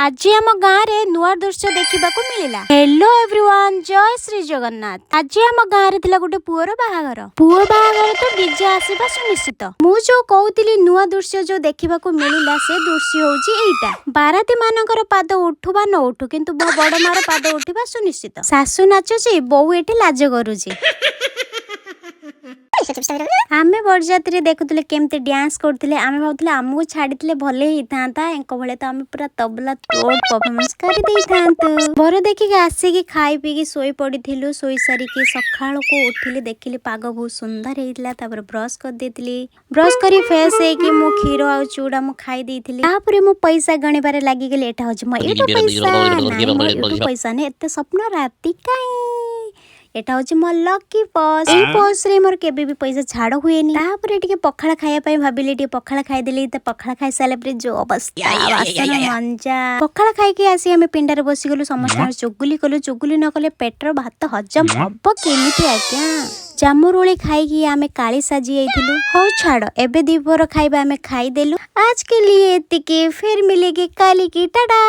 आज आम गाँव में नुआ दृश्य देखा मिलला। हेलो एवरीवन, जय श्री जगन्नाथ। आज आम गाँव में गोटे पुअर बाहागर। पुओ बाहागर तो डीजे आसवा सुनिश्चित। मु जो कहूली नुआ दृश्य जो देखा मिलला से दृश्य होची एइटा। बाराती मानकर पाद उठु बा न उठु किंतु बड़ मार पाद उठा सुनिश्चित। सासू नाचुची, बोऊ एठी लाज करुची। आमे बरजात्री देखुले केमती डांस करथिले। आमे भाबुले आमु छाडिथिले भले ही थांता। एंको भले तो आमे पूरा तबला तोड़ परफॉर्मेंस करि देई थांतु। बर देखि आसी की खाई पी की सोई पड़िथिलु। सोई सारी के सखाळ को उठिले देखिले पाग बहुत सुंदर हेइतला। तापर ब्रश कर देथिली। ब्रश करी फेस हे कि मु खीरो आ चूड़ा मु खाई देथिली। तापर मु पैसा गणिबारे लागि गेले। एटा होज म एटो पैसा ने एते सपना राती काई। एटा होची मो लकी पर्स। ए पर्स रे मोर केबे भी पैसा छाड़ हुएनी। तापर टिके पखाड़ा खाया पई भाबिले टिके पखाड़ा खाई देली। त पखाड़ा खाई साले पर जो अवस्था वासन मंजा। पखाड़ा खाई के आसी हमें पिंडारे बसी गलु। समस्त चुगुली कलु। चुगुली न कले पेटर भात हजम हब केमिति आज्ञा। जामुरुली खाई की आमे काली साजी आइथिलु। हो छाड़, एबे दीपर खाइबा आमे खाई देलु। आज के लिए एतिके, फिर मिलेगी काली की। टाटा।